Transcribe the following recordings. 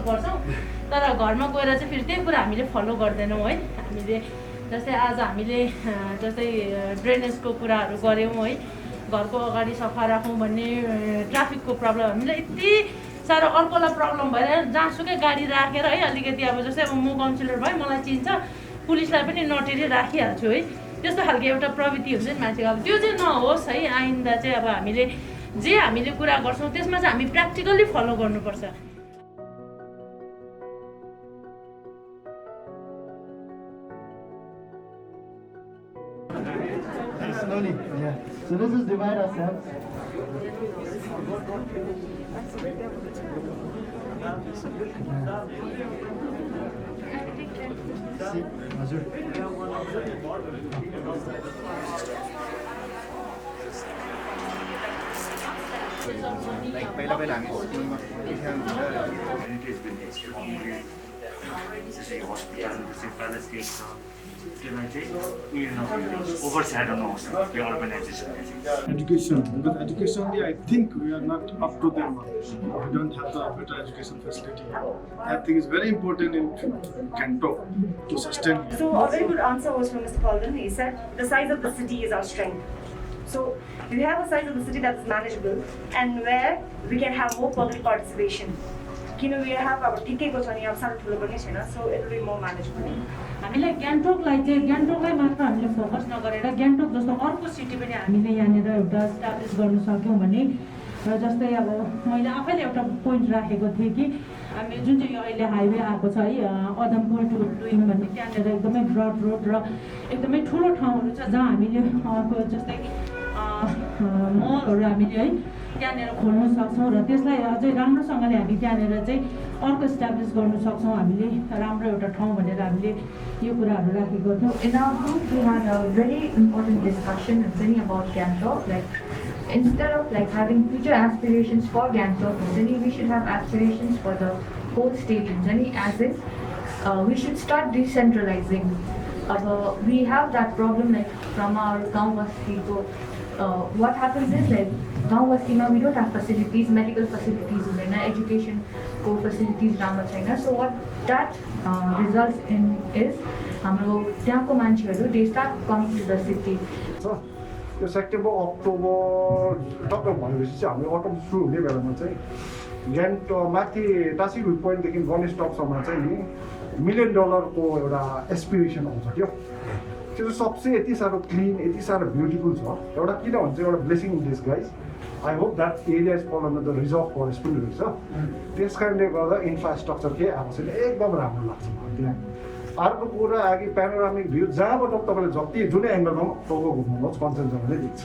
पर्छौँ तर घरमा गएर चाहिँ फेरि त्यही कुरा हामीले फलो गर्दैनौँ है हामीले जस्तै आज हामीले जस्तै ड्रेनेजको कुराहरू गऱ्यौँ है घरको अगाडि सफा राखौँ भन्ने ट्राफिकको प्रब्लम हामीलाई यति साह्रो अर्कोलाई प्रब्लम भएर जहाँसुकै गाडी राखेर है अलिकति अब जस्तै अब म काउन्सिलर भएँ मलाई चिन्छ पुलिसलाई पनि नटेरी राखिहाल्छु है त्यस्तो खालको एउटा प्रवृत्ति हुन्छ नि मान्छेको अब त्यो चाहिँ नहोस् है आइन्दा चाहिँ अब हामीले कुरा गर्छौँ त्यसमा चाहिँ हामी प्र्याक्टिकल्ली फलो गर्नुपर्छ Slowly, yeah. So this is divide ourselves. See, Hazur. Like पहिला हामी स्कुलमा हेरिटेज बिल्डिङ जस्तै हस्पिटल जस्तै प्यालेस त्यसलाई चाहिँ उयो नहोस् ओभरस्याडो नहोस् त्यो organisation Education, because educationally I think we are not up to them. We don't have the better education facility. I think it's very important in Gangtok to sustain. So a very good answer was from Mr. Paul. He said the size of the city is our strength. So we have a size of the city that is manageable and where we can have more public participation. We have our TK so it will be more manageable. हामीलाई ग्यान्टोकलाई मात्र हामीले focus नगरेर ग्यान्टोक जस्तो अर्को city पनि हामीले यहाँनिर एउटा इस्टाब्लिस गर्न सक्यौँ भने जस्तै अब मैले आफैले एउटा पोइन्ट राखेको थिएँ कि हामी जुन चाहिँ यो अहिले हाइवे आएको छ है अदमपुर टु डुइङ भन्ने त्यहाँनिर एकदमै ब्रड रोड र एकदमै ठुलो ठाउँहरू छ जहाँ हामीले जस्तै मलहरू हामीले है त्यहाँनिर खोल्न सक्छौँ र त्यसलाई अझै राम्रोसँगले हामी त्यहाँनिर चाहिँ अर्को इस्टाब्लिस गर्न सक्छौँ हामीले राम्रो एउटा ठाउँ भनेर हामीले यो कुराहरू राखेको थियौँ In our group, we had a very important discussion about Gangtok. Like, instead of like having future aspirations for Gangtok, we should have aspirations for the whole state. As in, we should start decentralizing. We have that problem like from our Gaon Basti. What happens is like Gaon Basti we don't have facilities, medical facilities, education facilities, so what that results in is they start coming to the city. So, September, October, टक्क भनेपछि चाहिँ हामीले autumn सुरु हुने बेलामा चाहिँ ग्यान्टक माथि Tashi view पोइन्टदेखि Ganesh टकसम्म चाहिँ नि $1 million एउटा एस्पिरेसन आउँछ त्यो चाहिँ सबसे यति साह्रो क्लिन यति साह्रो ब्युटिफुल छ एउटा किन भन्छ एउटा blessing in disguise I hope that area is फल अन्डर द रिजर्भ फरेस्ट पनि रहेछ त्यस कारणले गर्दा इन्फ्रास्ट्रक्चर केही आएको छैन एकदम राम्रो लाग्छ मलाई त्यहाँ अर्को कुरा अघि प्यानोरामिक भ्यू जहाँबाट तपाईँले जति जुनै एङ्गलमा टाउको घुम्नुहोस् कञ्चनजङ्घा नै देख्छ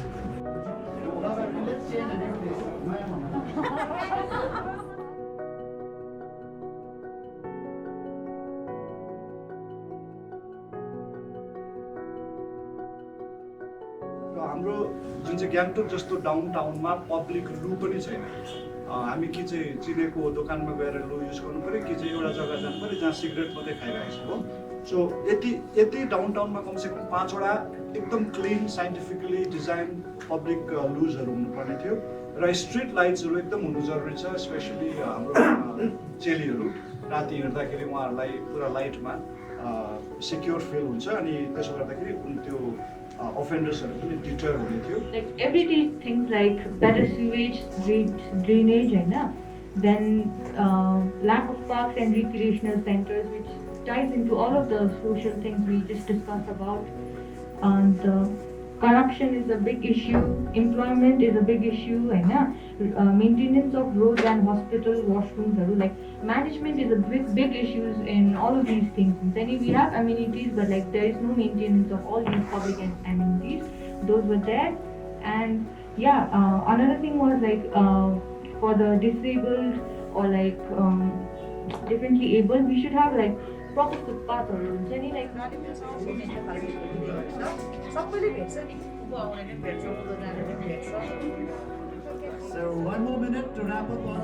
हाम्रो जुन चाहिँ ग्याङ्टोक जस्तो डाउन टाउनमा पब्लिक लु पनि छैन हामी कि चाहिँ चिनेको दोकानमा गएर लु युज गर्नु पऱ्यो कि चाहिँ एउटा जग्गा जानु पऱ्यो जहाँ सिगरेट मात्रै खाइरहेको छ हो सो यति डाउन टाउनमा कमसेकम 5 वटा एकदम क्लिन साइन्टिफिकली डिजाइन पब्लिक लुजहरू हुनुपर्ने थियो र स्ट्रिट लाइट्सहरू एकदम हुनु जरुरी छ स्पेसली हाम्रो चेलीहरू राति हिँड्दाखेरि उहाँहरूलाई पुरा लाइटमा सिक्योर फिल हुन्छ अनि त्यसो गर्दाखेरि त्यो offenders are deter like everyday things like better sewage, drainage, then lack of parks and recreational centers, which ties into all of the social things we just discussed about. And corruption is a big issue, employment is a big issue, maintenance of roads and hospital washrooms, like management is a big issues in all of these things. Then we have amenities, but like there is no maintenance of all these public amenities. Those were there, and another thing was like for the disabled or like differently abled, we should have like proper footpath or roads. Any like So 1 more minute to wrap up on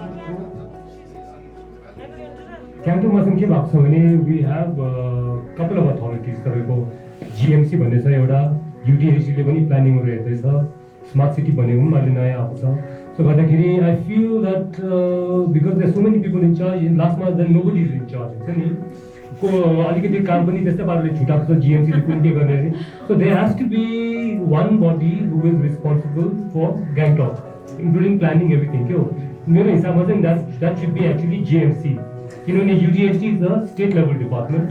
Gangtok मा चाहिँ के भएको छ भने we have couple of authorities तपाईको GMC भन्ने छ एउटा UDHC ले पनि प्लानिङ गरिरहेको छ स्मार्ट सिटी भन्ने पनि अहिले नयाँ आएको छ So Badakiri, I feel that because there's so many people in charge, in last month then nobody is in charge. अलिकति काम पनि त्यस्तै पाराले छुटाएको छ GMC ले कुन के गर्ने नि. So there has to be one body who is responsible for Gangtok, including planning everything. क्यों? मेरो हिसाबमा चाहिँ that should be actually GMC. किनभने UDHT is the state level department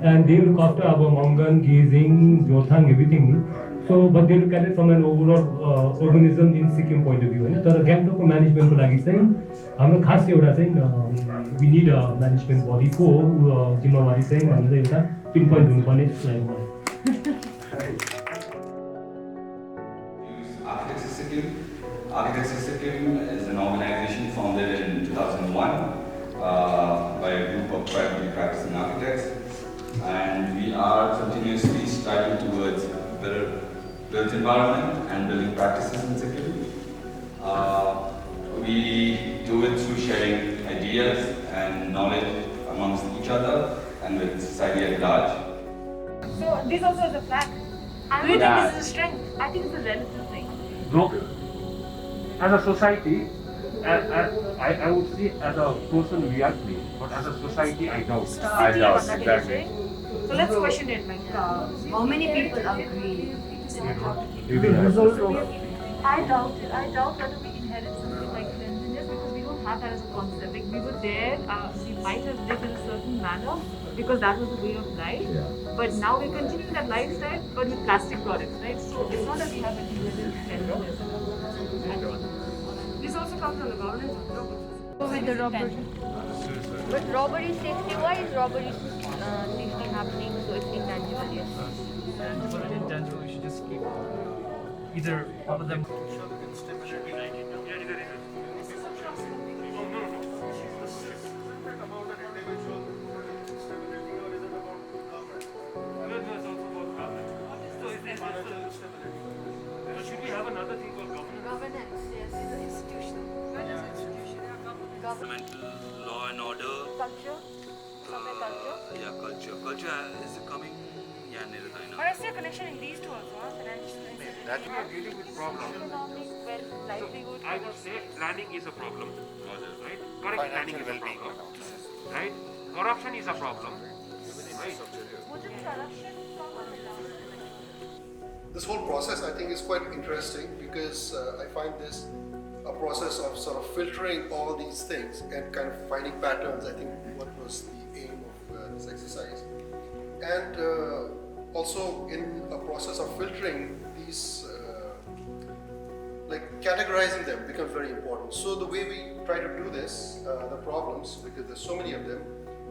and they look after our Mangan, Gazing, Jorthang, everything. So, but they look at it from an overall organism in Sikkim point of view. And the Gangtok management को लागि चाहिँ हाम्रो खास एउटा चाहिँ we need a management body को जिम्मेवारी चाहिँ भनेर एउटा pinpoint हुनुपर्ने जस्तो लाग्यो मलाई. Architects of Sikkim is an organization founded in 2001 by a group of privately practicing architects, and we are continuously striving towards better built environment and building practices in Sikkim. We do it through sharing ideas and knowledge amongst each other and with society at large. So this also is a flag. Do you think this is a strength? I think it's a relative thing. No. As a society, I would say as a person we are clean, but as a society I doubt. I doubt, exactly. So let's question it like how many people agree? I doubt it. I doubt whether we inherit something like cleanliness because we don't have that as a concept. Like we were there, we might have lived in a certain manner because that was the way of life. Yeah. But now we're continuing that lifestyle but with plastic products, right? So it's not that we have a cleanliness. This also comes from the governance of the With the robbery. But robbery safety, why is robbery safety happening? So it's intangible, yes. Tangible and intangible, we should just keep either one of them. Should we have another thing called governance? Governance, yes, it's an institution. Governmental law and order. Culture. Yeah, culture. Culture is coming. Yeah, but I see a connection in these two also, financial. That we are dealing with problems. Livelihood. I would say planning is a problem, right? Correct planning is a problem, right? Corruption is a problem, right? This whole process I think is quite interesting because I find this a process of sort of filtering all these things and kind of finding patterns. I think what was the aim of this exercise. And also in a process of filtering these, like categorizing them becomes very important. So the way we try to do this, the problems, because there's so many of them,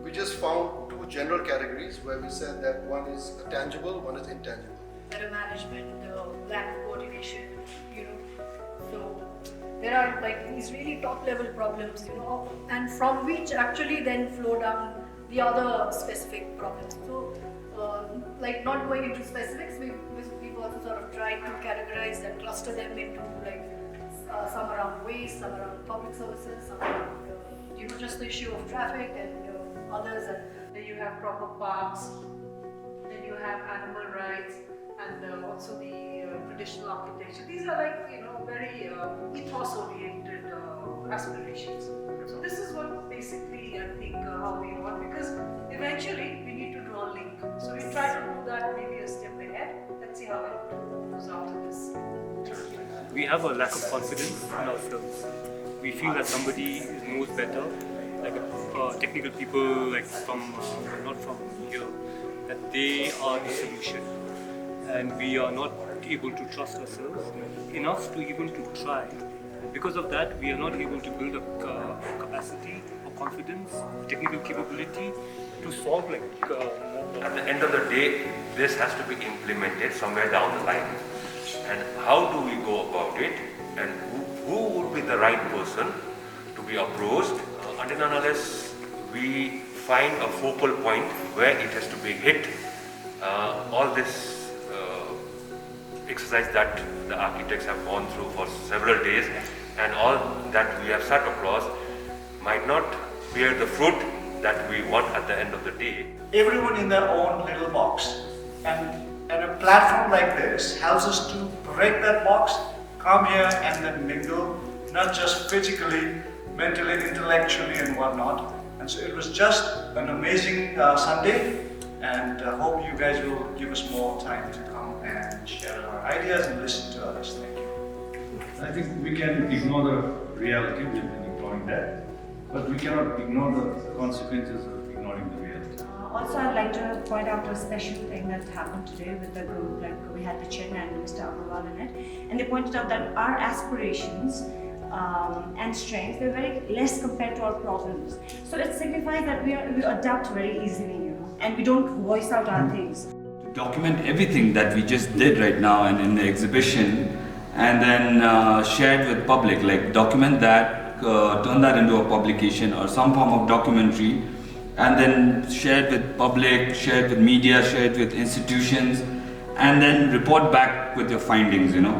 we just found two general categories where we said that one is tangible, one is intangible. Better management, lack of coordination, so there are like these really top level problems, and from which actually then flow down the other specific problems. So like not going into specifics, we've also sort of tried to categorize and cluster them into like some around waste, some around public services, some around just the issue of traffic and others, and then you have proper parks, then you have animal rights, and also the traditional architecture. These are like very ethos-oriented aspirations. So this is what basically I think how we want, because eventually we need to draw a link. So we try to do that maybe a step ahead. Let's see how it goes after this. We have a lack of confidence in ourselves. We feel that somebody knows better, like technical people, like from not from here, that they are the solution, and we are not able to trust ourselves enough to even to try. Because of that, we are not able to build a capacity or confidence, technical capability to solve like At the end of the day, this has to be implemented somewhere down the line. And how do we go about it? And who would be the right person to be approached? Until and unless we find a focal point where it has to be hit, all this exercise that the architects have gone through for several days and all that we have sat across might not bear the fruit that we want at the end of the day. Everyone in their own little box, and a platform like this helps us to break that box, come here and then mingle not just physically, mentally, intellectually, and whatnot. And so it was just an amazing Sunday, and hope you guys will give us more time to come and share our ideas and listen to others. Thank you. I think we can ignore the reality, we've been ignoring that, but we cannot ignore the consequences of ignoring the reality. Also, I'd like to point out a special thing that happened today with the group. Like we had the Chen and Mr. Agarwal in it, and they pointed out that our aspirations and strengths, they're very less compared to our problems. So it signifies that we adapt very easily, you know, and we don't voice out our things. To document everything that we just did right now and in the exhibition, and then shared with public, like document that, turn that into a publication or some form of documentary, and then shared with public, shared with media, shared with institutions, and then report back with your findings, you know.